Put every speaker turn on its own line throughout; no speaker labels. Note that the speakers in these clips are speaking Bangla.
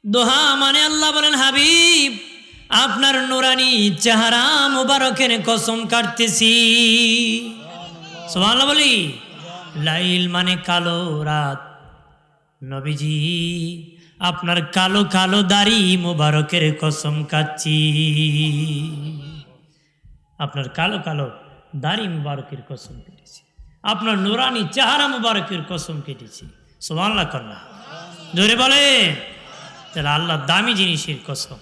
দোহা মানে আল্লাহ বলেন, হাবিব আপনার নুরানি চেহারা মুবারকের কসম কাটতেছি। সুবহানাল্লাহ বলি। লাইল মানে কালো রাত, নবীজি আপনার কালো কালো দাড়ি মুবারকের কসম কাটছি। আপনার কালো কালো দাড়ি মুবারকের কসম কেটেছি, আপনার নুরানি চেহারা মুবারকের কসম কেটেছি। সুবহানাল্লাহ কন্যা জোরে বলে। তাহলে আল্লাহ দামি জিনিসের কসম।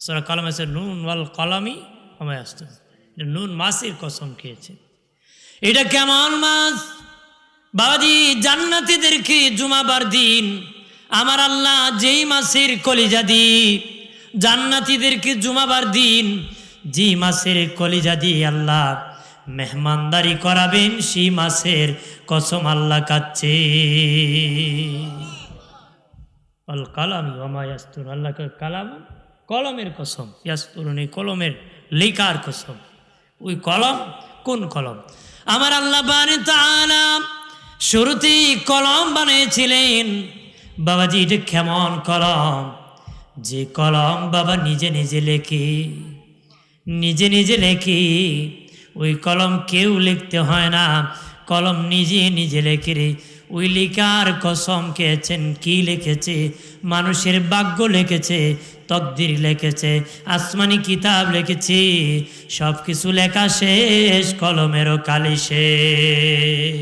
সূরা কলম আছে নুন ওয়াল কলামি ওয়া ইয়াসতুর, নুন মাছের কসম খেয়েছে। এটা কেমন মাছ বাবাজি? জান্নাতীদেরকে জুমাবার দিন আমার আল্লাহ যেই মাছের কলিজা দিয়ে জান্নাতীদেরকে জুমাবার দিন যে মাছের কলিজা দিয়ে আল্লাহ মেহমানদারি করাবেন, সেই মাছের কসম আল্লাহ কাচ্ছে। আল কালামি ওয়া মা ইয়াসতুর, আল্লাহ কালাম কলমের কসম, ইয়াসতুরুন কলমের লেখার কসম। ওই কলম কোন কলম? আমার আল্লাহ বানি তাআলা শুরুতেই কলম বানিয়েছিলেন। বাবাজি এটা কেমন কলম? যে কলম বাবা নিজে নিজে লেখে, নিজে নিজে লেখে। ওই কলম কেউ লিখতে হয় না, কলম নিজে নিজে লেখে রে। ওই লেখার কসম খেয়েছেন। কি লিখেছে? মানুষের ভাগ্য লিখেছে, তকদির লিখেছে, আসমানি কিতাব লিখেছে। সব কিছু লেখা শেষ, কলমেরও কালি শেষ।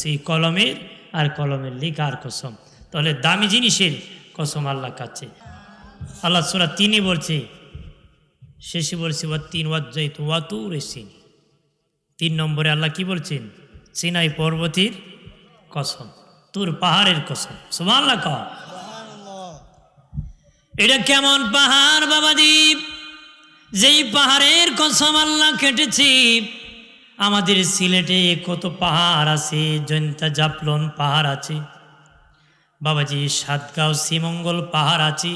সেই কলমের আর কলমের লেখার কসম। তাহলে দামি জিনিসের কসম আল্লাহ কাছে। আল্লাহ সূরা 3 বলছে, শেষে বলছে ওয়াতিন ওয়াজ্জাইতু ওয়াতুর সিন। 3 নম্বরে আল্লাহ কি বলছেন? সিনাই পর্বতের কসম, তুর পাহাড়ের কসম। সুবহানাল্লাহ কও। এটা কেমন পাহাড় বাবাজি? যেই পাহাড়ের কসম আল্লাহ কেটেছি। আমাদের সিলেটে কত পাহাড় আছে, জৈন্তা জাফলং পাহাড় আছে বাবাজি, সাতগাঁও শ্রীমঙ্গল পাহাড় আছে,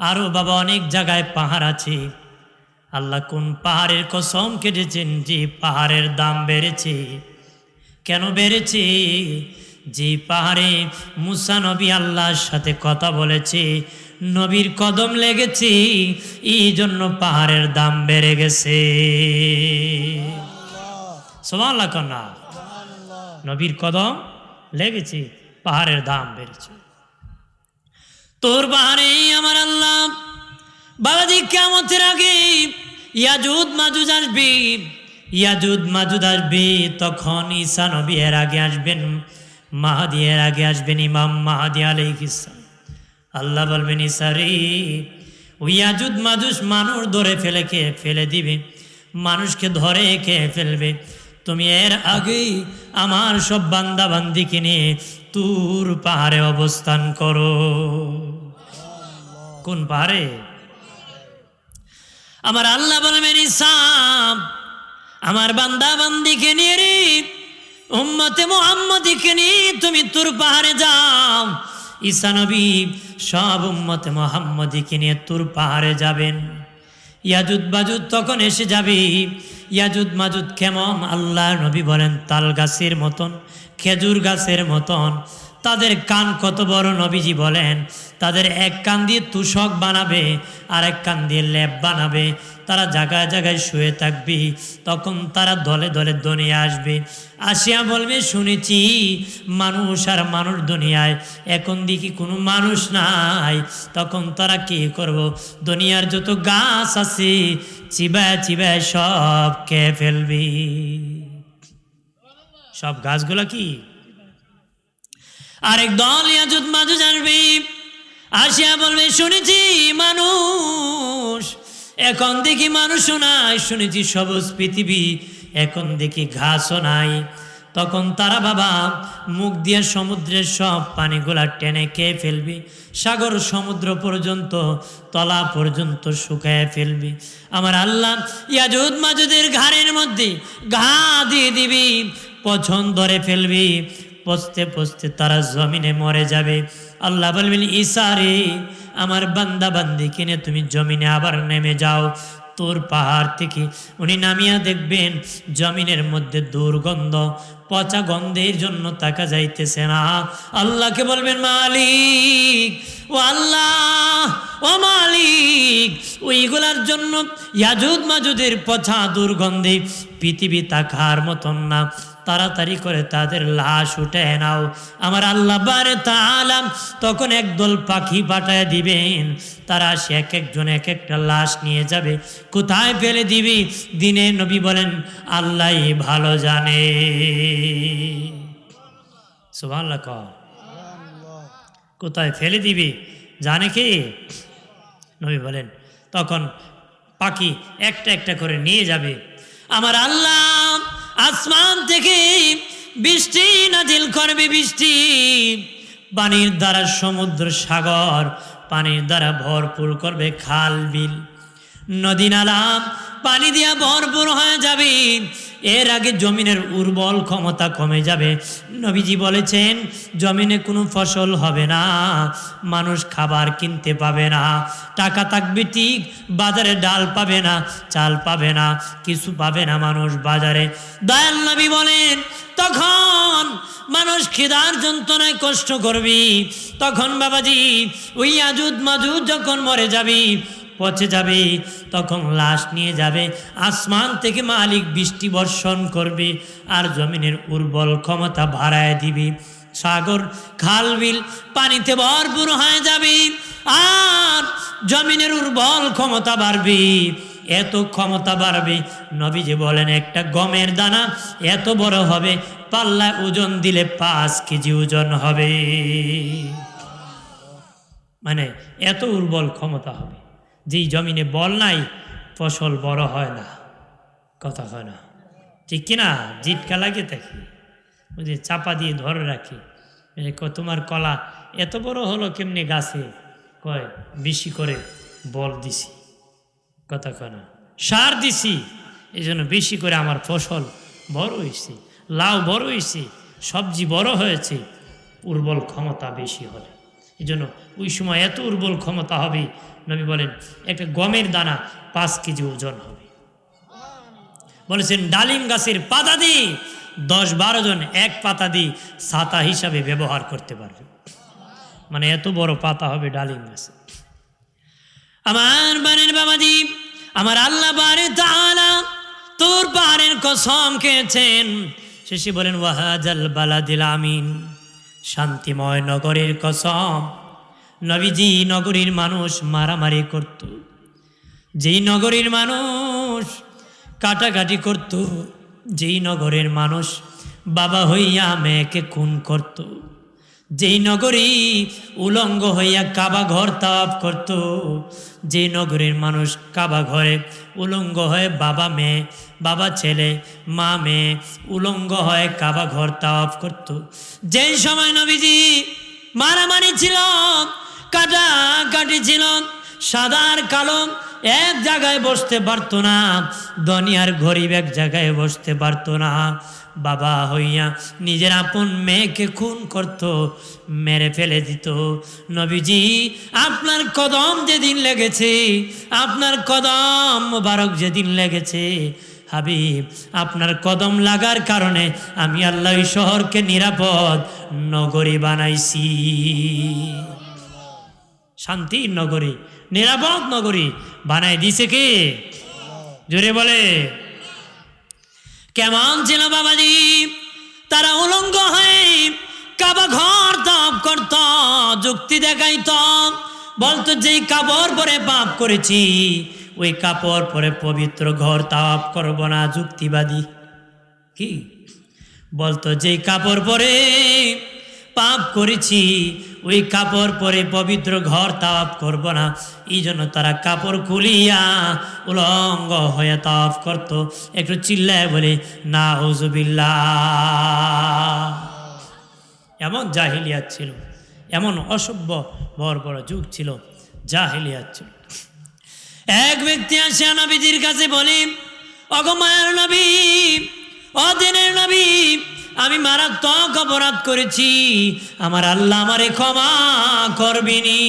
আরও বাবা অনেক জায়গায় পাহাড় আছে। আল্লাহ কোন পাহাড়ের কসম কেটেছেন? যে পাহাড়ের দাম বেড়েছে। কেন বেড়েছে? যে পাহাড়ে মুসা নবী আল্লাহর সাথে কথা বলেছে, নবীর কদম লেগেছে, এই জন্য পাহাড়ের দাম বেড়ে গেছে। সুবহানাল্লাহ কন্যা। নবীর কদম লেগেছে, পাহাড়ের দাম বেড়েছে। তোর পাহাড়ে আমার আল্লাহ বাবাজি কিয়ামতের আগে ইয়াজুদ মাজুদ আসবে, ইয়াজুদ মাজুদ আসবে। তখন ঈসা নবী এর আগে আসবেন, মাহদী এর আগে আসবেন, ইমাম মাহদী আলাইহিস সালাম। আল্লাহ বলবেন ঈসা রে, ওই ইয়াজুদ মাজুদ মানুষ ধরে ফেলে দিবে, মানুষকে ধরে খেয়ে ফেলবে। তুমি এর আগেই আমার সব বান্দা বান্দিকে নিয়ে তুর পাহাড়ে অবস্থান করো। কোন পাহাড়ে? আমার আল্লাহ বলবেন ঈসা আমার বান্দা বান্দিকে নিয়ে রে, উম্মতে মুহাম্মদীকে নিয়ে তুমি তুর পাহাড়ে যাও। ঈসা নবী সব উম্মতে মুহাম্মদীকে নিয়ে তুর পাহাড়ে যাবেন। ইয়াজুদ মাজুদ তখন এসে যাবে। ইয়াজুদ মাজুদ কেমন? আল্লাহ নবী বলেন তাল গাছের মতন, খেজুর গাছের মতন। তাদের কান কত বড়? নবীজি বলেন তাদের এক কান দিয়ে তুষক বানাবে, আর এক কান দিয়ে লেপ বানাবে। তারা জায়গায় জায়গায় শুয়ে থাকবে। তখন তারা দলে দলে দুনিয়া আসবে, আসিয়া বলবে শুনেছি মানুষ আর মানুষ দুনিয়ায়, এখন দেখি কোনো মানুষ নাই। তখন তারা কি করব? দুনিয়ার যত গাছ আছে চিবায় চিবায় সব খেয়ে ফেলবি। সব গাছগুলা কি? আরেক দল ইয়াজুদ মাজুদ আসবে, আসিয়া বলবে শুনেছি মানুষ, এখন দেখি মানুষও নাই। শুনেছি সবুজ পৃথিবী, এখন দেখি ঘাসও নাই। তখন তারা বাবা মুখ দিয়ে সমুদ্রের সব পানিগুলা টেনে খেয়ে ফেলবি, সাগর সমুদ্র পর্যন্ত তলা পর্যন্ত শুকায় ফেলবি। আমার আল্লাহ ইয়াজুদ মাজুদের ঘাড়ের মধ্যে ঘা দিয়ে দিবি, পছন্দ ধরে ফেলবি। পচতে পচতে তারা জমিনে মরে যাবে। আল্লাহ বলবেন ঈসা রে, আমার বান্দা বান্দিকে নিয়ে তুমি জমিনে আবার নেমে যাও। তোর পাহাড় থেকে উনি নামিয়া দেখবেন জমিনের মধ্যে দুর্গন্ধ, পচা গন্ধের জন্য তাকা যাইতেছে না। আল্লাহকে বলবেন মালিক, ও আল্লাহ, ও মালিক, ওইগুলার জন্য ইয়াজুদ মাজুদের পচা দুর্গন্ধে পৃথিবী তাকার মতন না, তাড়াতাড়ি করে তাদের লাশ উঠে নাও। আমার আল্লাহ বারে তাআলা তখন একদল পাখি পাঠায় দিবেন, তারা সে এক একজন এক একটা লাশ নিয়ে যাবে, কোথায় ফেলে দিবি দিনে নবী বলেন আল্লাহই ভালো জানে। সুবহানাল্লাহ। কোথায় ফেলে দিবি জানে কি? নবী বলেন তখন পাখি একটা একটা করে নিয়ে যাবে। আমার আল্লাহ আসমান থেকে বৃষ্টি নাজিল করবে, বৃষ্টি পানির দ্বারা সমুদ্র সাগর পানির দ্বারা ভরপুর করবে, খাল বিল নদী নালা পানি দিয়া ভরপুর হয়ে যাবে। এর আগে জমিনের উর্বর ক্ষমতা কমে যাবে। নবীজি বলেছেন জমিনে কোনো ফসল হবে না, মানুষ খাবার কিনতে পাবে না, টাকা থাকবে ঠিক, বাজারে ডাল পাবে না, চাল পাবে না, কিছু পাবে না মানুষ বাজারে। দয়াল নবী বলেন তখন মানুষ খিদার যন্ত্রণায় কষ্ট করবি। তখন বাবাজি ওই ইয়াজুদ মাজুদ যখন মরে যাবি, পচে যাবে, তখন লাশ নিয়ে যাবে, আসমান থেকে মালিক বৃষ্টি বর্ষণ করবে আর জমিনের উর্বর ক্ষমতা বাড়ায় দিবি, সাগর খাল বিল পানিতে ভরপুর হয়ে যাবে আর জমিনের উর্বর ক্ষমতা বাড়বে। এত ক্ষমতা বাড়বে নবীজি বলেন একটা গমের দানা এত বড় হবে, পাল্লায় ওজন দিলে 5 কেজি ওজন হবে। মানে এত উর্বর ক্ষমতা হবে। যেই জমিনে বল নাই ফসল বড় হয় না, কথা হয় না, ঠিক কিনা? জিটকা লাগে থাকি, ওই যে চাপা দিয়ে ধরে রাখি, তোমার কলা এত বড় হলো কেমনি গাছে? কয় বেশি করে বল দিছি, কথা কয় না, সার দিছি, এই জন্য বেশি করে আমার ফসল বড় হয়েছে, লাউ বড় হয়েছে, সবজি বড় হয়েছে, উর্বর ক্ষমতা বেশি হলে। এই জন্য ওই সময় এত উর্বর ক্ষমতা হবে, নবী বলেন একটা গমের দানা 5 কেজি ওজন হবে। বলেছেন ডালিম গাছের পাতা দিয়ে 10-12 জন এক পাতা দিয়ে ছাতা হিসাবে ব্যবহার করতে পারবে। মানে এত বড় পাতা হবে ডালিম গাছে। আমার বানের বাবাজি, আমার আল্লাহ বারে তাআলা তোর পাহাড়ের কসম খেয়েছেন। শেষে বলেন ওয়াহাজাল বালাদিল আমিন, শান্তিময় নগরের কসম। নবীজি নগরীর মানুষ মারামারি করত, যেই নগরীর মানুষ কাটাকাটি করত, যেই নগরের মানুষ বাবা হইয়া মেয়েকে খুন করত, যেই নগরী উলঙ্গ হইয়া কাবা ঘর তাওয়াফ করত, যে নগরীর মানুষ কাবা ঘরে উলঙ্গ হয়ে বাবা মেয়ে, বাবা ছেলে, মা মেয়ে উলঙ্গ হয়ে কাবা ঘর তাওয়াফ করত। যেই সময় নবীজি মারামারি ছিল, কাটাকাটি ছিল, সাদার কালো এক জায়গায় বসতে পারতো না, দুনিয়ার গরিব এক জায়গায় বসতে পারতো না, বাবা হইয়া নিজের আপন মেয়েকে খুন করত, মেরে ফেলে দিত। নবীজি আপনার কদম যেদিন লেগেছে, আপনার কদম মোবারক যেদিন লেগেছে, হাবিব আপনার কদম লাগার কারণে আমি আল্লাহ এই শহরকে নিরাপদ নগরী বানাইছি। শান্তির নগরী, নিরাপদ নগরী বানাই দিছে কে? জোরে বলে। কেমন ছিল বাবাজি? তারা উলঙ্গ হয়ে কাবা ঘর তাওয়াফ করত, যুক্তি দেখাইত, বলতো যেই কাপড় পরে পাপ করেছি ওই কাপড় পরে পবিত্র ঘর তাওয়াফ করব না। যুক্তিবাদী কি বলতো? যেই কাপড় পরে পাপ করেছি ওই কাপড় পরে পবিত্র ঘর তাওয়াফ করব না। এই জন্য তারা কাপড় খুলিয়া উলঙ্গ হয়ে তাওয়াফ করত। একটু চিল্লায় বলে নাউজুবিল্লাহ। এমন জাহিলিয়াত ছিল, এমন অসভ্য বড় যুগ ছিল, জাহিলিয়াত ছিল। এক ব্যক্তি আসে নবীজির কাছে বলে, ওগো মায়ের নবী, ও দিনের নবী, আমি মারাত্মক অপরাধ করেছি, আমার আল্লাহ আমারে ক্ষমা করবেনি।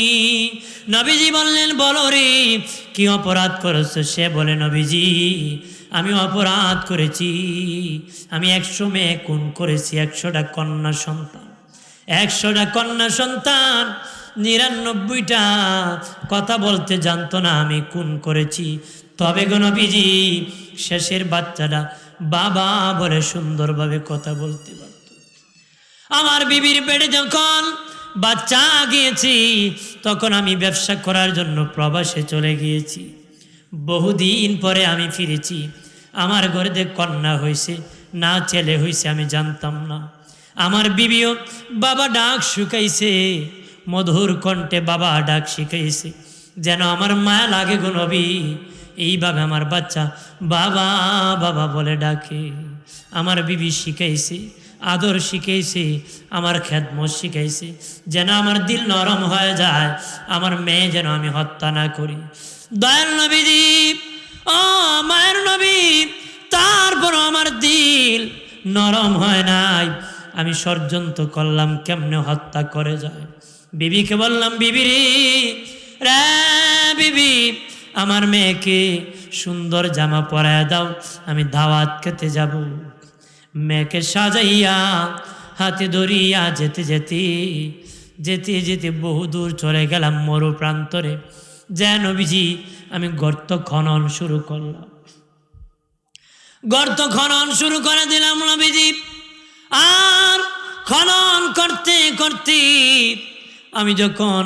নবীজি বললেন বলো রে কি অপরাধ করেছো? সে বলে, নবীজি আমি অপরাধ করেছি, আমি 100 মেয়ে খুন করেছি, 100টা কন্যা সন্তান, 100টা কন্যা সন্তান, 99টা কথা বলতে জানতো না, আমি খুন করেছি। তবে গো নবীজি শেষের বাচ্চাটা বাবা বলে সুন্দরভাবে কথা বলতে পারত। আমার বিবির পেটে যখন বাচ্চা গিয়েছি তখন আমি ব্যবসা করার জন্য প্রবাসে চলে গিয়েছি। বহুদিন পরে আমি ফিরেছি। আমার ঘরেতে কন্যা হয়েছে না ছেলে হয়েছে আমি জানতাম না। আমার বিবিও বাবা ডাক শুকাইছে, মধুর কণ্ঠে বাবা ডাক শিখাইছে, যেন আমার মায়া লাগে গো নবী। এইভাবে আমার বাচ্চা বাবা বাবা বলে ডাকে। আমার বিবি শিখাইছে, আদর শিখাইছে, আমার খেদমত শিখাইছে, যেন আমার দিল নরম হয়ে যায়, আমার মেয়ে যেন আমি হত্যা না করি। দয়াল নবীজি, ও মায়ের নবী, তারপর আমার দিল নরম হয় নাই। আমি ষড়যন্ত্র করলাম কেমনে হত্যা করে যায়। বিবিকে বললাম, বিবি রে বিবি, আমার মেয়েকে সুন্দর জামা পরায় দাও, আমি দাওয়াত খেতে যাব। মেয়েকে সাজাইয়া হাতে ধরিয়া যেতে যেতে যেতে যেতে বহুদূর চলে গেলাম মরু প্রান্তরে। যে নবীজি আমি গর্ত খনন শুরু করলাম, গর্ত খনন শুরু করে দিলাম নবীজি। আর খনন করতে করতে আমি যখন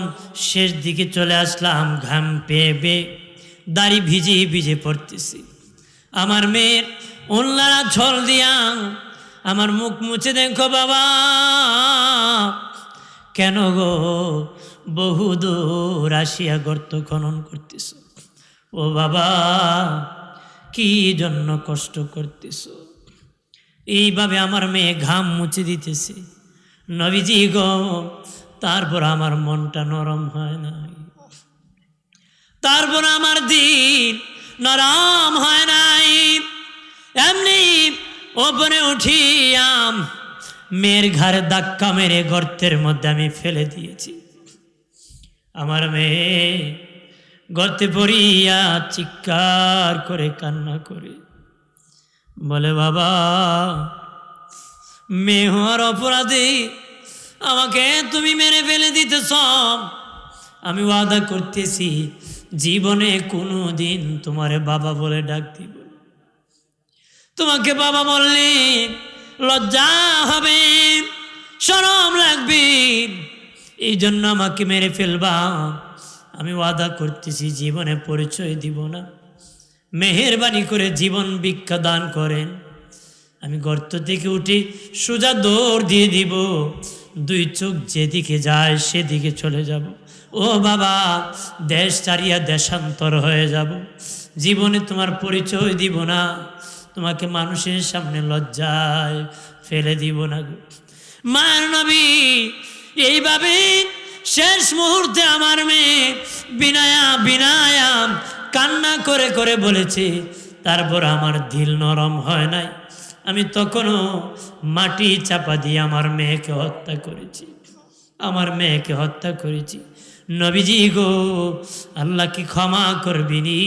শেষ দিকে চলে আসলাম, ঘাম পেয়ে দাড়ি ভিজে ভিজে পড়তেছি। আমার মেয়ের ওল্লারা ছল দিয়া আমার মুখ মুছে, দেখো বাবা কেন গো বহুদূর আসিয়া গর্ত খনন করতেছ? ও বাবা কি জন্য কষ্ট করতেছ? এইভাবে আমার মেয়ে ঘাম মুছে দিতেছে। নবীজি গো, তারপর আমার মনটা নরম হয় নাই, তারপর আমার দিন নরম হয় নাই। এমনি ওপরে উঠিয়াম মেয়ের ঘাড়ে ধাক্কা মেরে গর্তের মধ্যে আমি ফেলে দিয়েছি। আমার মেয়ে গর্তে পড়িয়া চিৎকার করে কান্না করে বলে, বাবা মেয়ে হওয়ার অপরাধে আমাকে তুমি মেরে ফেলে দিতেছ। আমি ওয়াদা করতেছি জীবনে কোনো দিন তোমারে বাবা বলে ডাক দিব। তোমাকে বাবা বললে লজ্জা হবে, শরম লাগবে, এই জন্য আমাকে মেরে ফেলবা। আমি ওয়াদা করতেছি জীবনে পরিচয় দিব না। মেহেরবানি করে জীবন ভিক্ষা দান করেন। আমি গর্ত থেকে উঠে সোজা দৌড় দিয়ে দিব, 2 চোখ যেদিকে যায় সেদিকে চলে যাব। ও বাবা, দেশ ছাড়িয়া দেশান্তর হয়ে যাব। জীবনে তোমার পরিচয় দিব না, তোমাকে মানুষের সামনে লজ্জায় ফেলে দিব না গো। মায়ের নবী এইভাবে শেষ মুহূর্তে আমার মেয়ে বিনায়া বিনায়া কান্না করে করে বলেছে। তারপর আমার দিল নরম হয় নাই। আমি তখনও মাটি চাপা দিয়ে আমার মেয়েকে হত্যা করেছি, আমার মেয়েকে হত্যা করেছি। নবীজি গো, আল্লাহ কি ক্ষমা করবিনি?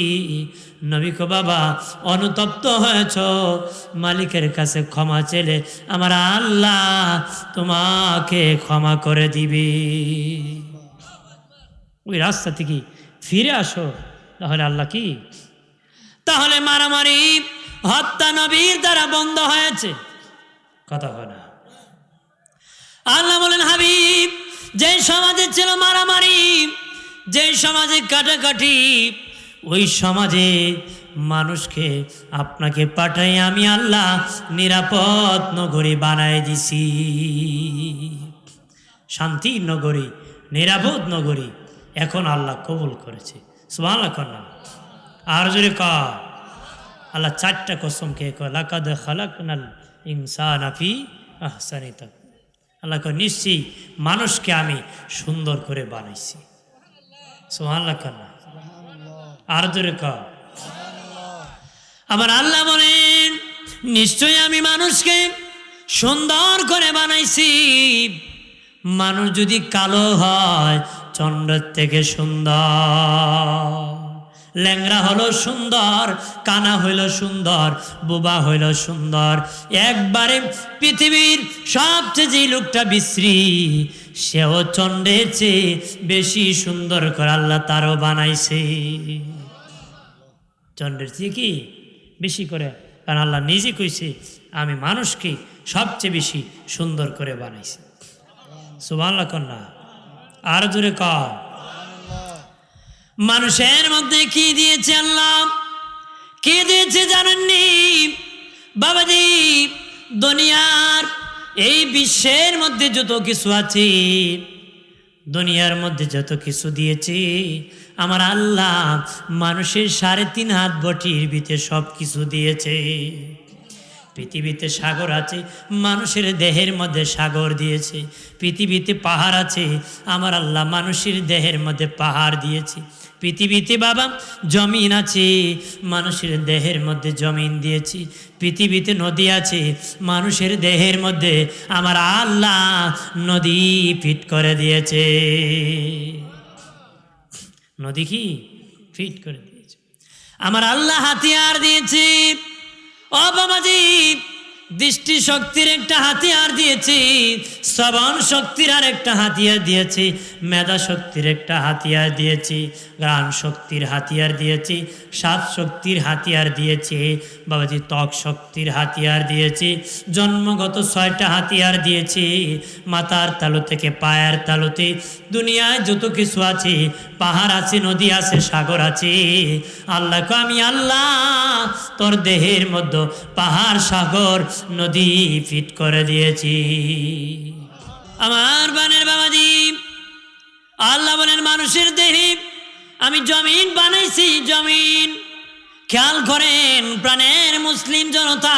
নবী গো, বাবা অনুতপ্ত হয়েছ, মালিকের কাছে ক্ষমা চেলে আমার আল্লাহ তোমাকে ক্ষমা করে দিবি। ওই রাস্তা থেকে ফিরে আসো, তাহলে আল্লাহ কি, তাহলে মারামারি হত্যা নবীর দ্বারা বন্ধ হয়েছে। কথা হয় না। আল্লাহ বলেন, হাবিব যে সমাজে ছিল মারামারি, যে সমাজে কাটাকাটি, ওই সমাজে মানুষকে আপনাকে পাঠাই আমি আল্লাহ নিরাপদ নগরী বানায় দিছি। শান্তির নগরী, নিরাপদ নগরী এখন আল্লাহ কবুল করেছে। সুবহানাল্লাহ কন্যা আর জোরে কর। আল্লাহ 4টা কসমকে কয়, লাকাদ খালাকনাল ইনসানা ফি আহসানি তাকওয়িম। আল্লাহ কয় নিশ্চয়ই মানুষকে আমি সুন্দর করে বানাইছি। সুবহানাল্লাহ কন্যা আর জোরে কর। আবার আল্লাহ বলেন, নিশ্চয়ই আমি মানুষকে সুন্দর করে বানাইছি। মানুষ যদি কালো হয় চন্দ্রের থেকে সুন্দর, ল্যাংরা হলো সুন্দর, কানা হইল সুন্দর, বোবা হইল সুন্দর, একবারে পৃথিবীর সবচেয়ে যে লোকটা বিশ্রী সেও চন্দ্রের চেয়ে বেশি সুন্দর করে আল্লাহ তারও বানাইছে। চন্দ্রের চেয়ে কি বেশি করে, কারণ আল্লাহ নিজে কইছে আমি মানুষকে সবচেয়ে বেশি সুন্দর করে বানাইছি। সুবহানাল্লাহ কন্যা আর জোরে কর। মানুষের মধ্যে কি দিয়েছে আল্লাহ, কি দিয়েছে জানেননি বাবাজি? দুনিয়ার এই বিশ্বের মধ্যে যত কিছু আছে, দুনিয়ার মধ্যে যত কিছু দিয়েছে আমার আল্লাহ মানুষের 3.5 হাত বটির ভিতরে সব কিছু দিয়েছে। পৃথিবীতে সাগর আছে, মানুষের দেহের মধ্যে সাগর দিয়েছে। পৃথিবীতে পাহাড় আছে, আমার আল্লাহ মানুষের দেহের মধ্যে পাহাড় দিয়েছে। পৃথিবীতে বাবা জমিন আছে, মানুষের দেহের মধ্যে জমিন দিয়েছি। পৃথিবীতে নদী আছে, মানুষের দেহের মধ্যে আমার আল্লাহ নদী ফিট করে দিয়েছে। নদী কি ফিট করে দিয়েছে। আমার আল্লাহ হাতিয়ার দিয়েছে। ও বাবাজি, দৃষ্টি শক্তির একটা হাতিয়ার দিয়েছি, শ্রবণ শক্তির আর একটা হাতিয়ার দিয়েছি, মেধা শক্তির একটা হাতিয়ার দিয়েছি, ঘ্রাণ শক্তির হাতিয়ার দিয়েছি, স্বাদ শক্তির হাতিয়ার দিয়েছি বাবাজি, ত্বক শক্তির হাতিয়ার দিয়েছি, জন্মগত 6টা হাতিয়ার দিয়েছি। মাথার তালু থেকে পায়ের তালুতে দুনিয়ায় যত কিছু আছে, পাহাড় আছে, নদী আছে, সাগর আছে, আল্লাহকে আমি আল্লাহ তোর দেহের মধ্যে পাহাড়, সাগর, নদী ফিট করে দিয়েছি। আমার বানের বাবাজি, আল্লাহ বলেন মানুষের দেহে আমি জমিন বানাইছি। জমিন খেয়াল করেন প্রাণের মুসলিম জনতা,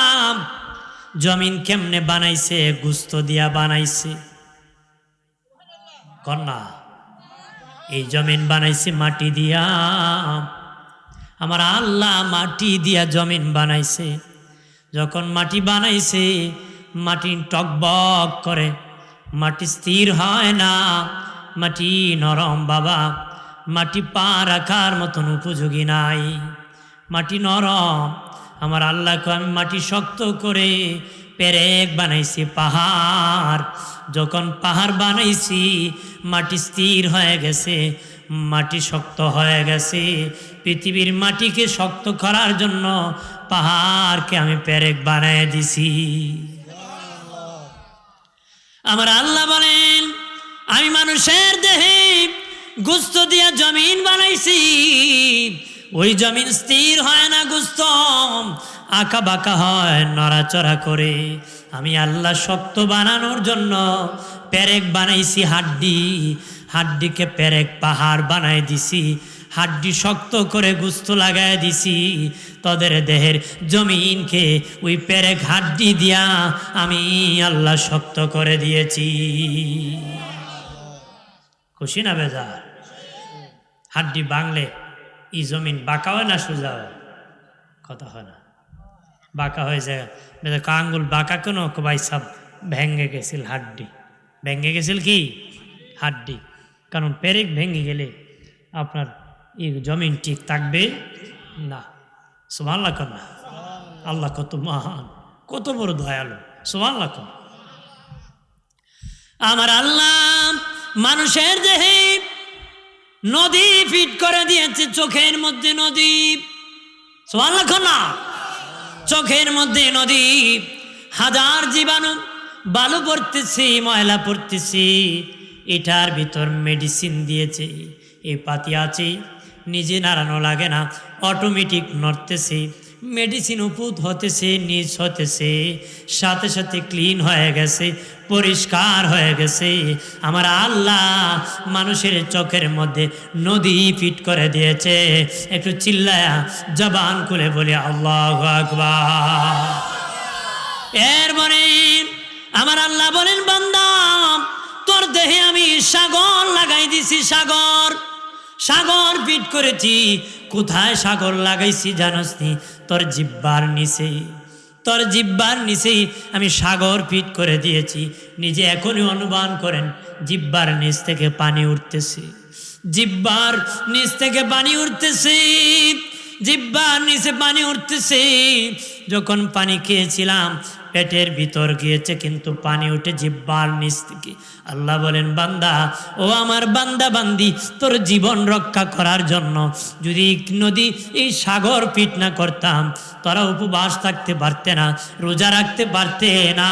জমিন কেমনে বানাইছে? গুস্ত দিয়া বানাইছে। কন্যা এই জমিন বানাইছে মাটি দিয়া। আমার আল্লাহ মাটি দিয়া জমিন বানাইছে। যখন মাটি বানাইছে, মাটি টকবক করে, মাটি স্থির হয় না, মাটি নরম বাবা, মাটি পা রাখার মতন উপযোগী নাই, মাটি নরম। আমার আল্লাহকে আমি মাটি শক্ত করে পেরেক বানাইছি পাহাড়। যখন পাহাড় বানাইছি, মাটি স্থির হয়ে গেছে, মাটি শক্ত হয়ে গেছে। পৃথিবীর মাটিকে শক্ত করার জন্য পাহাড়কে আমি পেরেক বানায় দিছি। আমার আল্লাহ বলেন আমি মানুষের দেহে গোস্ত দিয়া জমিন বানাইছি। ওই জমিন স্থির হয় না, গোস্ত আঁকা বাঁকা হয়, নড়াচড়া করে। আমি আল্লাহ শক্ত বানানোর জন্য পেরেক বানাইছি হাড্ডি, হাড্ডিকে পেরেক পাহাড় বানাই দিছি। হাড্ডি শক্ত করে গোস্ত লাগাই দিছি। তোদের দেহের জমিনকে ওই পেরেক হাড্ডি দিয়া আমি আল্লাহ শক্ত করে দিয়েছি। খুশি না বেজার? হাড্ডি বাংলে এই জমিন বাঁকা হয় না সোজা হয়? কথা হয় না, বাঁকা হয়ে যায়। আঙ্গুল বাঁকা কেন? ভাই সব ভেঙে গেছিল হাড্ডি, ভেঙে গেছিল কি হাড্ডি। কারণ পেরেক ভেঙে গেলে আপনার এই জমিন ঠিক থাকবে না। সুবহানাল্লাহ কন্যা। আল্লাহ কত মহান, কত বড় দয়ালু। সুবহানাল্লাহ কন্যা। আমার আল্লাহ মানুষের দেহে নদী ফিট করে দিয়েছে, চোখের মধ্যে নদী। সুবহানাল্লাহ কন্যা। চোখের মধ্যে নদী, হাজার জীবাণু, বালু পড়তেছে, ময়লা পড়তেছে, এটার ভিতর মেডিসিন দিয়েছে। এই পাতি আছে, নিজে নাড়ানো লাগে না, অটোমেটিক নড়তেছে, মেডিসিন উপুত হতেছে, নিচ হতেছে, সাথে সাথে ক্লিন হয়ে গেছে, পরিষ্কার হয়ে গেছে। আমার আল্লাহ মানুষের চোখের মধ্যে নদী ফিট করে দিয়েছে। একটু চিল্লায়া জবান খুলে বলি আল্লাহু আকবার। এরপরে আমার আল্লাহ বলেন বান্দা তোর দেহে আমি সাগর লাগাই দিছি। সাগর, সাগর ফিট করেছি। কোথায় সাগর লাগাইছি জানোস নি? তোর জিহ্বার নিচে, তোর জিহ্বার নিচে আমি সাগর ফিট করে দিয়েছি। নিজে এখনই অনুমান করেন জিহ্বার নিচ থেকে পানি উঠতেছে, জিহ্বার নিচ থেকে পানি উঠতেছে, জিহ্বার নিচে পানি উঠতেছে। যখন পানি খেয়েছিলাম পেটের ভিতর গিয়েছে, কিন্তু পানি উঠে জিহ্বার নিচ থেকে। আল্লাহ বলেন, বান্দা, ও আমার বান্দা বান্দি, তোর জীবন রক্ষা করার জন্য যদি নদী এই সাগর পিট না করতাম, তোরা উপবাস থাকতে পারতে না, রোজা রাখতে পারতে না,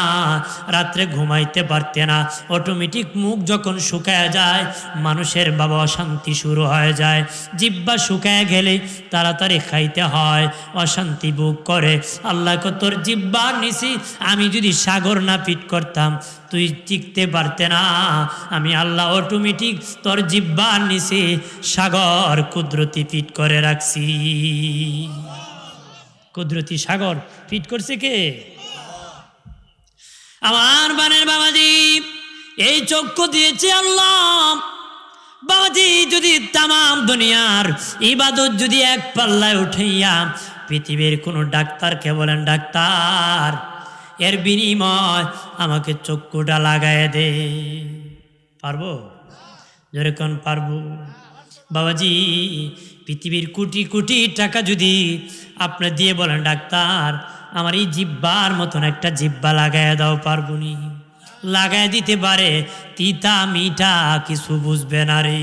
রাত্রে ঘুমাইতে পারতে না। অটোমেটিক মুখ যখন শুকায় যায়, মানুষের বাবা অশান্তি শুরু হয়ে যায়। জিহ্বা শুকায় গেলে তাড়াতাড়ি খাইতে হয়, অশান্তি বুক করে। আল্লাহকে তোর জিহ্বার নিছি আমি যদি সাগর না পিট করতাম, তুই টিকতে পারতে না। আমি আল্লাহ অটোমেটিক তোর জিহ্বার নিচে সাগর কুদরতি ফিট করে রাখছি। কুদরতি সাগর ফিট করছে কে? আমার বানের বাবাজি, এই চক্ষু দিয়েছে আল্লাহ। বাবাজি, যদি তামাম দুনিয়ার ইবাদত যদি এক পাল্লায় উঠাইয়া পৃথিবীর কোনো ডাক্তারকে বলেন, ডাক্তার এর বিনিময় আমাকে চক্ষুটা লাগায় দে, পারবো? যেরকম পারবো। বাবাজি, পৃথিবীর কোটি কোটি টাকা যদি আপনি দিয়ে বলেন, ডাক্তার আমার এই জিহ্বার মতন একটা জিহ্বা লাগায় দাও, পারবো নি? লাগায় দিতে পারে, তিতা মিঠা কিছু বুঝবে না রে,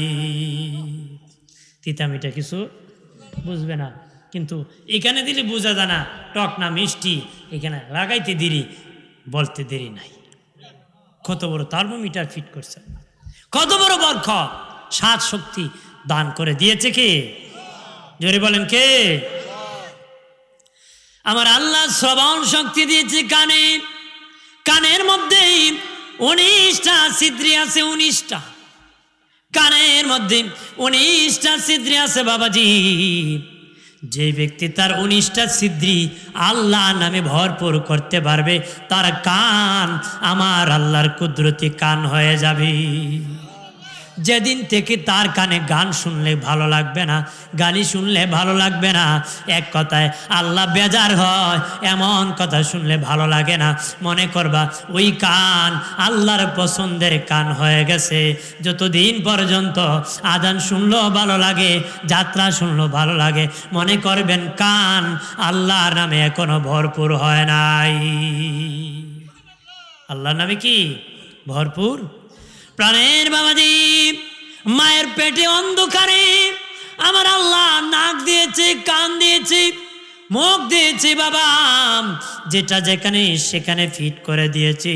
তিতা মিঠা কিছু বুঝবে না। কিন্তু এখানে দিলে বোঝা যায় না টক না মিষ্টি, এখানে লাগাইতে দেরি, বলতে দেরি নাই। কত বড় থার্মোমিটার ফিট করছে, কত বড় বরকত, সাত শক্তি দান করে দিয়েছে কে? জোরে বলেন কে? আমার আল্লাহ শ্রবণ শক্তি দিয়েছে কানে, কানের মধ্যে 19টা ছিদ্র আছে, 19টা কানের মধ্যে 19টা ছিদ্র আছে। বাবাজি, যে ব্যক্তি তার 19টা ছিদ্রি আল্লাহ নামে ভরপুর করতে পারবে, তার কান আমার আল্লাহর কুদরতি কান হয়ে যাবে। যেদিন থেকে তার কানে গান শুনলে ভালো লাগবে না, গালি শুনলে ভালো লাগবে না, এক কথায় আল্লাহ বেজার হয়, এমন কথা শুনলে ভালো লাগে না, মনে করবা ওই কান আল্লাহর পছন্দের কান হয়ে গেছে। যতদিন পর্যন্ত আজান শুনলো ভালো লাগে, যাত্রা শুনলো ভালো লাগে, মনে করবেন কান আল্লাহর নামে এখনো ভরপুর হয় নাই। আল্লাহর নামে কি ভরপুর? প্রাণের বাবাজি, মায়ের পেটে অন্ধকারে আমার আল্লাহ নাক দিয়েছে, কান দিয়েছে, মুখ দিয়েছে। বাবা, যেটা যেখানে সেখানে ফিট করে দিয়েছে,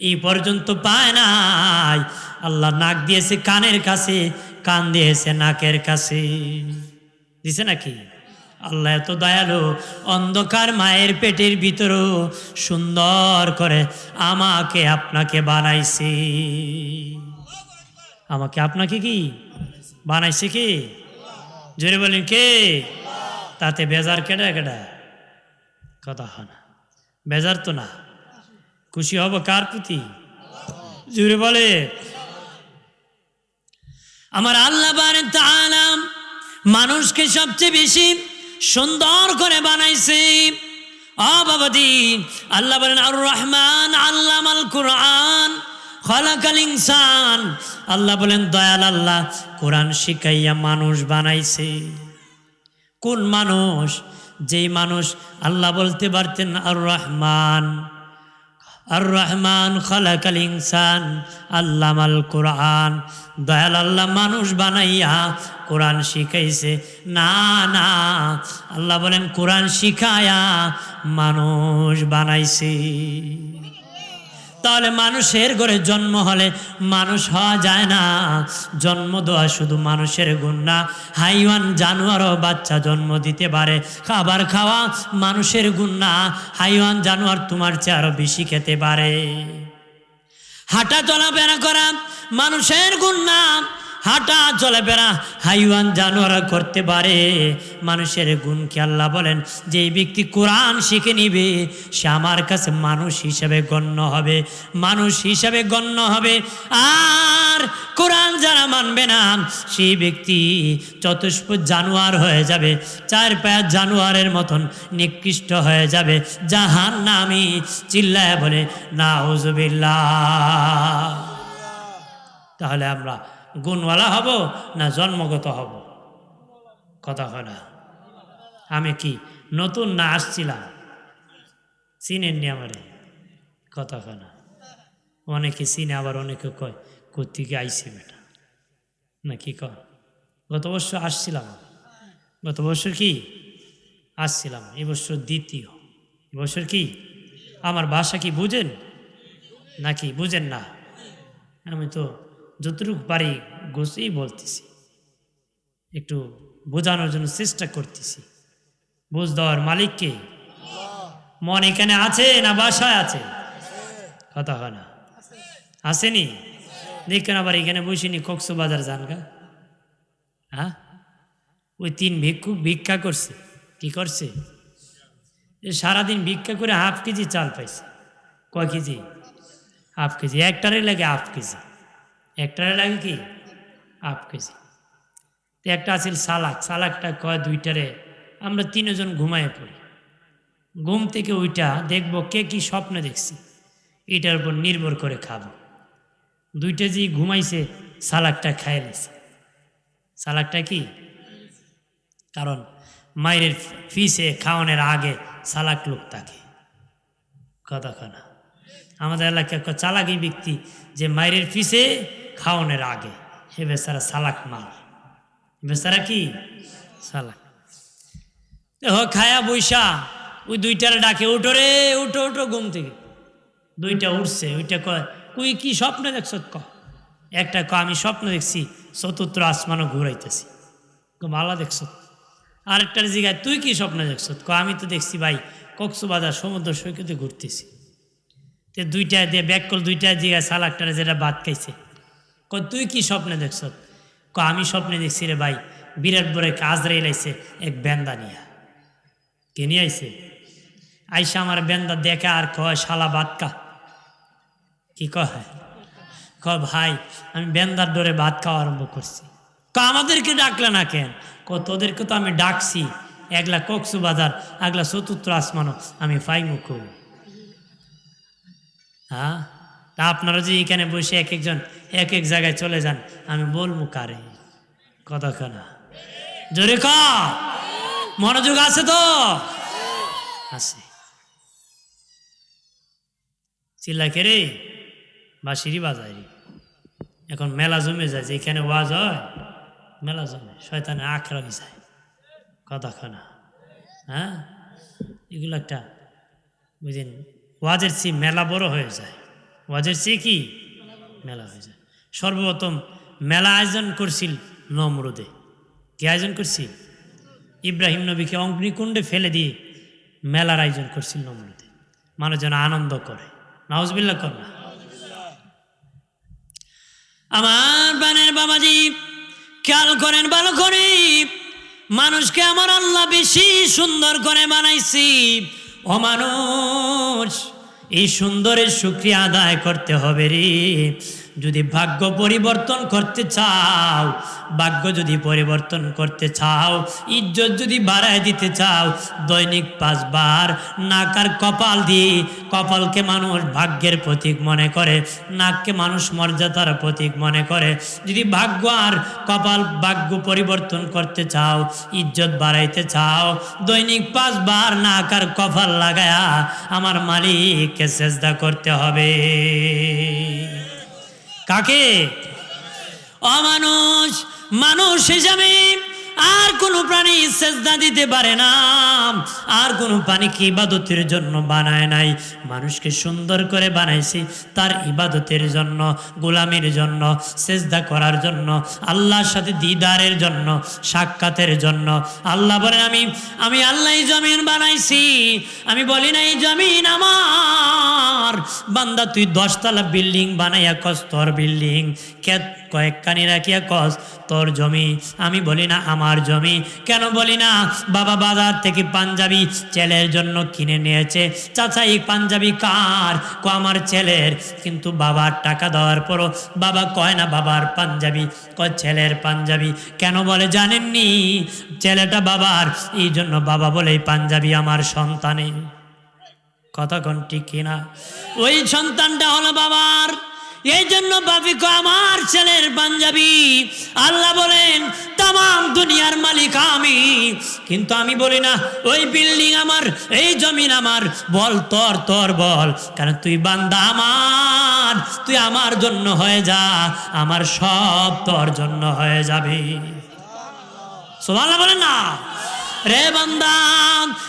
এই পর্যন্ত পায় নাই। আল্লাহ নাক দিয়েছে কানের কাছে, কান দিয়েছে নাকের কাছে, দিছে নাকি? আল্লাহ এত দয়ালু, অন্ধকার মায়ের পেটের ভিতরও সুন্দর করে আমাকে আপনাকে বানাইছে। আমাকে আপনাকে কি বানাইছে কে? জোরে বলেন কে? তাতে বেজার কেডা কেডা? কথা হয় না, বেজার তো না, খুশি হব কার প্রতি? জোরে বলে। আমার আল্লাহ বারেন তাআলা মানুষকে সবচেয়ে বেশি সুন্দর করে বানাইছে। বাবাদি, আল্লাহ বলেন আর রহমান আল্লামাল কুরআন খালাকাল ইনসান। আল্লাহ বলেন দয়াল আল্লাহ কোরআন শিখাইয়া মানুষ বানাইছে। কোন মানুষ? যেই মানুষ আল্লাহ বলতে পারতেন আর রহমান, আর রহমান খালাকাল ইনসান আল্লামাল কুরআন। দয়াল আল্লাহ মানুষ বানাইয়া কোরআন শিখাইছে না, না, আল্লাহ বলেন কোরআন শিখায়া মানুষ বানাইছে। তাহলে মানুষের ঘরে জন্ম হলে মানুষ হওয়া যায় না। জন্ম দেওয়া শুধু মানুষের গুণ না, হাইওয়ান জানোয়ারও বাচ্চা জন্ম দিতে পারে। খাবার খাওয়া মানুষের গুণ না, হাইওয়ান জানোয়ার তোমার চেয়ে আরো বেশি খেতে পারে। হাঁটা চলাফেরা করা মানুষের গুণ না, হাঁটা চলাফেরা হাইওয়ান জানোয়ার করতে পারে। মানুষের গুণ কি? আল্লাহ বলেন যে ব্যক্তি কোরআন শিখে নিবে সে আমার কাছে মানুষ হিসাবে গণ্য হবে, মানুষ হিসাবে গণ্য হবে। আর কোরআন যারা মানবে না সেই ব্যক্তি চতুষ্পদ জানোয়ার হয়ে যাবে, চার পায়ের জানোয়ারের মতন নিকৃষ্ট হয়ে যাবে, জাহান্নামী। চিল্লায় বলে নাউজুবিল্লাহ। তাহলে আমরা গুণওয়ালা হব না জন্মগত হব? কথা হয় না। আমি কি নতুন না আসছিলাম? চিনেননি আমারে? কথা হয় না। অনেকে চিনে, আবার অনেকে কয় কোত্থেকে আইসি বেটা, না কি কয়? গত বছর আসছিলাম, গত বছর কি আসছিলাম, এবছর দ্বিতীয়। এবছর কি আমার ভাষা কি বুঝেন নাকি বুঝেন না? আমি তো যতটুকু পারি গোছেই বলতেছি, একটু বোঝানোর জন্য চেষ্টা করতেছি। বুঝ দেওয়ার মালিককে। মন এখানে আছে না বাসায় আছে? কথা হয় না। আসেনি? দেখেন আবার এখানে বসিনি, কক্সবাজার যান গা। হ্যাঁ, ওই 3 ভিক্ষুক ভিক্ষা করছে। কি করছে? সারাদিন ভিক্ষা করে হাফ কেজি চাল পাইছে। কয় কেজি? Half KG. একটারে লাগে হাফ কেজি, একটারে লাগে কি হাফ কেজি। তো একটা আছিল সালাক, সালাকটা কয় 2টারে আমরা 3 জন ঘুমায় পড়ি। ঘুম থেকে ওইটা দেখবো কে কি স্বপ্নে দেখছি, এটার উপর নির্ভর করে খাবো। 2টা যে ঘুমাইছে সালাকটা খাই নিছে। সালাকটা কি? কারণ মায়ের ফিসে খাওয়ানোর আগে সালাক লোক থাকে। কথা খানা আমাদের এলাকায় চালাকি ব্যক্তি যে মায়ের ফিসে খাওয়ানোর আগে, হে বেচারা সালাক মাল। বেচারা কি সালাক। খায়া বৈশা ওই 2টার ডাকে, উঠো রে উঠো উঠো ঘুম থেকে। 2টা উঠছে, ওইটা কয় তুই কি স্বপ্ন দেখছ? একটা আমি স্বপ্ন দেখছি চতুর্থ আসমানও ঘুরাইতেছি। ভালো দেখছ? আরেকটার জিগায় তুই কি স্বপ্ন দেখছ? আমি তো দেখছি ভাই কক্সবাজার সমুদ্র সৈকতে ঘুরতেছি। তো 2টা দিয়ে ব্যাক কল, 2টা জিগায় সালাকটারে যেটা ভাত খাইছে, তুই কি স্বপ্নে দেখছ? আমি স্বপ্নে দেখছি রে ভাই বিরাট বড় কাজ রেলাইছে এক বেন্দা নিয়ে। কে নিয়ে আইছে? আইসা আমার বেন্দা দেখে আর কয় শালা ভাত কা। কি কয়? ভাই আমি বেন্দার ডোরে ভাত খাওয়া আরম্ভ করছি। আমাদেরকে ডাকলে না কেন? তোদেরকে তো আমি ডাকছি, একলা কক্সবাজার আগলা চতুর্থ আসমানও আমি ফাইমুখ। হ্যাঁ, তা আপনারা যে এখানে বসে এক একজন এক এক জায়গায় চলে যান, আমি বলবো কারে? কথা না জোরে ক, মনোযোগ আছে তো? আছে। চিল্লা কে রে? বাঁশিরি বাজায় রে। এখন মেলা জমে যায়, যেখানে ওয়াজ হয় মেলা জমে, শয়তানে আখড়ামি যায়। কথা খানা। হ্যাঁ, এগুলো একটা বুঝলেন, ওয়াজের চেয়ে মেলা বড় হয়ে যায়। ওয়াজের চেয়ে কি মেলা হয়ে যায়। সর্বপ্রথম মেলা আয়োজন করছিল নমরুদে। কে আয়োজন করছিল? ইব্রাহিম নবীকে অগ্নিকুণ্ডে ফেলে দিয়ে মেলার আয়োজন করছিল নমরুদে, মানুষ যেন আনন্দ করে। নাউজুবিল্লাহ কর না। আমার বানের বাবাজি খেয়াল করেন ভালো করে, মানুষকে আমার আল্লাহ বেশি সুন্দর করে বানাইছি। ও মানুষ, এই সুন্দরের শুকরিয়া আদায় করতে হবে রে। যদি ভাগ্য পরিবর্তন করতে চাও, ভাগ্য যদি পরিবর্তন করতে চাও, ইজ্জত যদি বাড়ায় দিতে চাও, দৈনিক 5 বার নাক আর কপাল দিয়ে, কপালকে মানুষ ভাগ্যের প্রতীক মনে করে, নাককে মানুষ মর্যাদার প্রতীক মনে করে। যদি ভাগ্য আর কপাল ভাগ্য পরিবর্তন করতে চাও, ইজ্জত বাড়াইতে চাও, দৈনিক 5 বার নাক আর কপাল লাগায়া আমার মালিককে সেজদা করতে হবে। কাকে? অমানুষ। মানুষ হিসাবে আর কোনো প্রাণী সেজদা দিতে পারে না, আর কোনো প্রাণীকে ইবাদতের জন্য বানায় নাই। মানুষকে সুন্দর করে বানাইছি তার ইবাদতের জন্য, গোলামির জন্য, সেজদা করার জন্য, আল্লাহর সাথে দিদারের জন্য, সাক্ষাতের জন্য। আল্লাহ বলেন আমি আল্লাহ জমিন বানাইছি। আমি বলি না এই জমিন আমার। বান্দা তুই 10 তলা বিল্ডিং বানাইয়া কস তোর বিল্ডিং, কয়েকখানি রাখিয়া কস তোর জমি। আমি বলি না আমার জমি। কেন বলি না? বাবা বাজার থেকে পাঞ্জাবি ছেলের জন্য কিনে নিয়েছে। চাচা এই পাঞ্জাবি কার? আমার ছেলের। কিন্তু বাবার টাকা দেওয়ার পরও বাবা কয় না বাবার পাঞ্জাবি, কয় ছেলের পাঞ্জাবি। কেন বলে জানেননি? ছেলেটা বাবার, এই জন্য বাবা বলে এই পাঞ্জাবি আমার সন্তানের। কথা কোন ঠিক কিনা? ওই সন্তানটা হলো বাবার। এই জন্য বাপি কো আমার ছেলের পাঞ্জাবি, আল্লাহ বলেন তামাম দুনিয়ার মালিক আমি, কিন্তু আমি বলি না ওই বিল্ডিং আমার, এই জমিন আমার, বল তোর তোর বল, কারণ তুই বান্দা আমার, তুই আমার জন্য হয়ে যা, আমার সব তোর জন্য হয়ে যাবে। সুবহানাল্লাহ বলেন না, রে বান্দা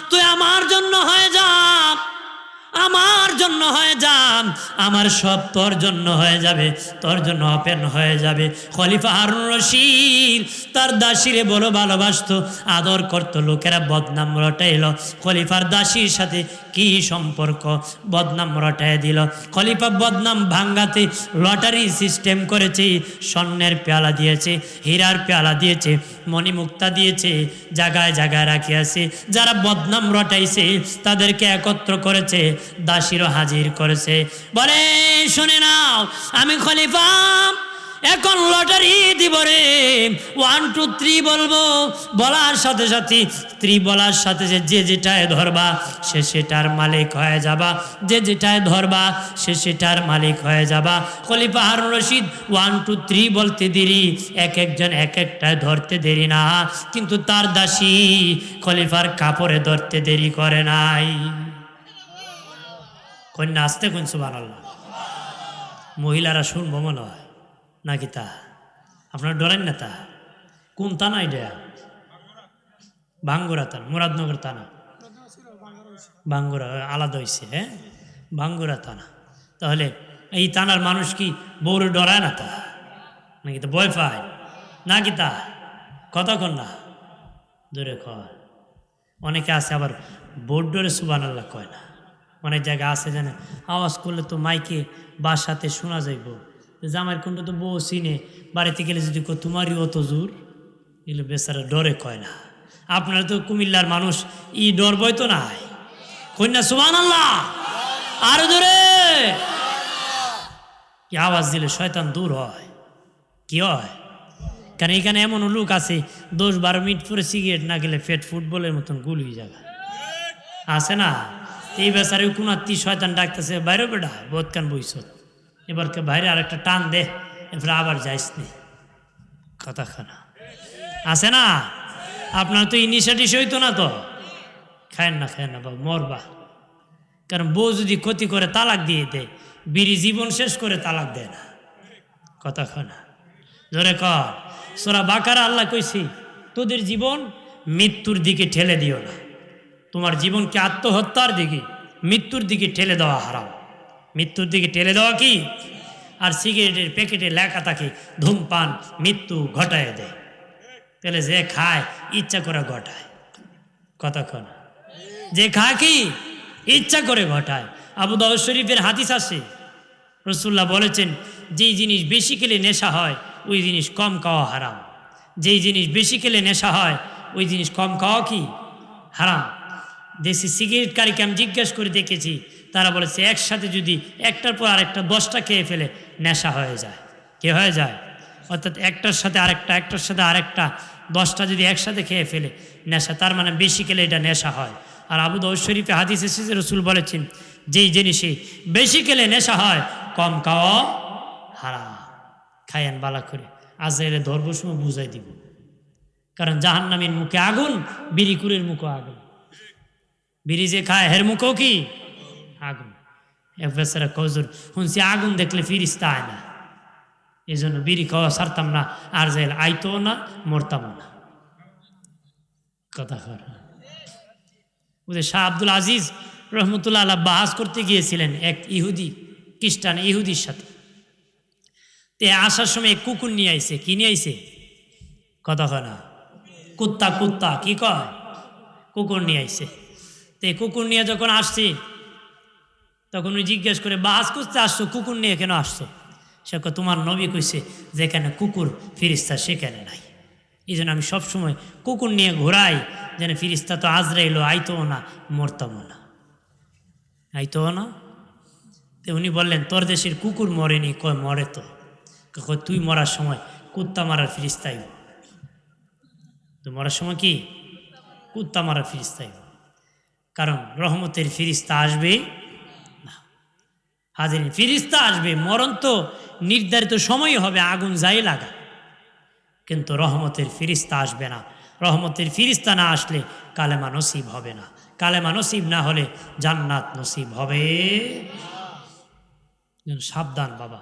তুই আমার জন্য হয়ে যা, আমার জন্য হয়ে যা, আমার সব তোর জন্য হয়ে যাবে, তোর জন্য ওপেন হয়ে যাবে। খলিফা হারুন রশিদ তার দাসীরে বড় ভালোবাসতো, আদর করতো, লোকেরা বদনাম রটাইল। খলিফার দাসীর সাথে কি সম্পর্ক, বদনাম রটাই দিল। খলিফা বদনাম ভাঙ্গাতে লটারি সিস্টেম করেছে, স্বর্ণের পেয়ালা দিয়েছে, হীরার পেয়ালা দিয়েছে, মণিমুক্তা দিয়েছে, জায়গায় জায়গায় রাখিয়াছে। যারা বদনাম রটাইছে তাদেরকে একত্র করেছে, দাসীরও হাজির করেছে। বলে শুনে নাও, আমি খলিফা এখন লটারি দিব রে, 1 2 3 বলবো, বলার সাথে সাথে 3 বলার সাথে যে যেটায় ধরবা সে সেটার মালিক হয়ে যাবা, যে যেটায় ধরবা সে সেটার মালিক হয়ে যাবা। খলিফা হারুন রশিদ 1 2 3 বলতে দেরি, এক একজন এক একটায় ধরতে দেরি না, কিন্তু তার দাসী খলিফার কাপড়ে ধরতে দেরি করে নাই। কন্যা আসতে কোন সুবহানাল্লাহ, মহিলারা শুনবো মনে হয় নাকি? তা আপনারা ডরেন না? তা কোন থানা এটা? ভাঙ্গুরা থানা, মুরাদনগর থানা, ভাঙ্গুরা আলাদা হয়েছে। হ্যাঁ, ভাঙ্গুরা থানা। তাহলে এই থানার মানুষ কি বউরে ডরায় না? তা নাকি তা ভয় পায় নাকি? তা কতক্ষণ না দূরে কয়। অনেকে আছে আবার বোর্ড ডরে সুবহানাল্লাহ কয় না। অনেক জায়গা আছে জানে, আওয়াজ করলে তো মাইকে বাসাতে শোনা যাইব, জামাইয়ের কোনটা তো বউ চিনে, বাড়িতে গেলে যদি তোমারই অত জোর, এগুলো বেচারা ডরে কয় না। আপনারা তো কুমিল্লার মানুষ, ই ডর বই তো নাই। কন্যা সুবহানাল্লাহ, আরো জোরে কি আওয়াজ দিলে শয়তান দূর হয়। কি হয়? কারণ এখানে এমন লোক আছে 10-12 মিনিট পরে সিগারেট না গেলে পেট ফুটবলের মতন গুলি যাবে, আছে না? এই বেচারে কোন আত্মীয় শয়তান ডাকতেছে, বাইরে বেড়া বোধ কান বইস, এবারকে বাইরে আরেকটা টান দে, এরপরে আবার যাইস নি, কথা খানা আছে না? আপনার তো ইনিশিয়েটিভ হইতো না, তো খায়েন না বাবু, মরবা। কারণ বউ যদি ক্ষতি করে তালাক দিয়ে দেয়, বিড়ি জীবন শেষ করে তালাক দেয় না, কথা খানা জোরে কর। সূরা বাকারা আল্লাহ কইছি, তোদের জীবন মৃত্যুর দিকে ঠেলে দিও না, তোমার জীবনকে আত্মহত্যার দিকে, মৃত্যুর দিকে ঠেলে দেওয়া হারাম। মৃত্যুর দিকে ঠেলে দেওয়া কি? আর সিগারেটের প্যাকেটে লেখা থাকে ধূমপান মৃত্যু ঘটায় দেয়, তাহলে যে খায় ইচ্ছা করে ঘটায়, কতক্ষণ যে খায় কি ইচ্ছা করে ঘটায়। আবু দাউদ শরীফের হাদিস আছে, রাসূলুল্লাহ বলেছেন, যেই জিনিস বেশি খেলে নেশা হয় ওই জিনিস কম খাওয়া হারাম। যেই জিনিস বেশি খেলে নেশা হয় ওই জিনিস কম খাওয়া কি হারাম। দেশি সিগারেট কারীকে আমি জিজ্ঞেস করে দেখেছি, তারা বলেছে একসাথে যদি একটার পর আরেকটা 10টা খেয়ে ফেলে নেশা হয়ে যায়। কে হয়ে যায়? অর্থাৎ একটার সাথে আরেকটা, একটার সাথে আরেকটা 10টা যদি একসাথে খেয়ে ফেলে নেশা, তার মানে বেশি খেলে এটা নেশা হয়। আর আবু দাউদ শরীফে হাদিস এসেছে, রাসূল বলেছেন যেই জিনিসে বেশি খেলে নেশা হয় কম খাওয়া হারাম। খায়েন বালা করে, আজরাইলে ধরব সময় বুঝাই দিব। কারণ জাহান্নামীর মুখে আগুন, বিড়িকুরের মুখে আগুন। বিড়ি যে খায় হের মুখেও কি আগুন। এক বেচারা কজুর শুনছি আগুন দেখলে ফিরিস্তা আয় না, এই জন্য বিড়ি খাওয়া ছাড়তাম না, আর যাই আইতো না, মরতাম না, কথা কর। ওদের শাহ আব্দুল আজিজ রহমতুল্লাহ আল্লাহ বাহাজ করতে গিয়েছিলেন এক ইহুদি, খ্রিস্টান ইহুদির সাথে। তে আসার সময় কুকুর নিয়ে আইছে। কি নিয়ে আইছে? কথা কয় না, কুত্তা, কুত্তা কি কয়, কুকুর নিয়ে আইছে। তে কুকুর নিয়ে যখন আসছি তখন উনি জিজ্ঞেস করে, বাহাজ করতে আসছো, কুকুর নিয়ে কেন আসছো? সে কয়, তোমার নবী কইছে যেখানে কুকুর ফিরিস্তা সেখানে নাই, এই জন্য আমি সবসময় কুকুর নিয়ে ঘোরাই, যেন ফিরিস্তা তো আজরাইল আইতো না, মরতামও না, আইতো না। তো উনি বললেন, তোর দেশের কুকুর মরেনি? কয় মরে তো। কয় তুই মরার সময় কুত্তা মারার ফিরিস্তা আইব, তুই মরার সময় কি কুত্তা মারার ফিরিস্তা আইব, কারণ রহমতের ফিরিস্তা আসবে না। হাজির ফিরিস্তা আসবে, মরণ তো নির্ধারিত সময় হবে আগুন যাই লাগা, কিন্তু রহমতের ফিরিস্তা আসবে না। রহমতের ফিরিস্তা না আসলে কালেমা নসিব হবে না, কালেমা নসিব না হলে জান্নাত নসিব হবে। সাবধান বাবা।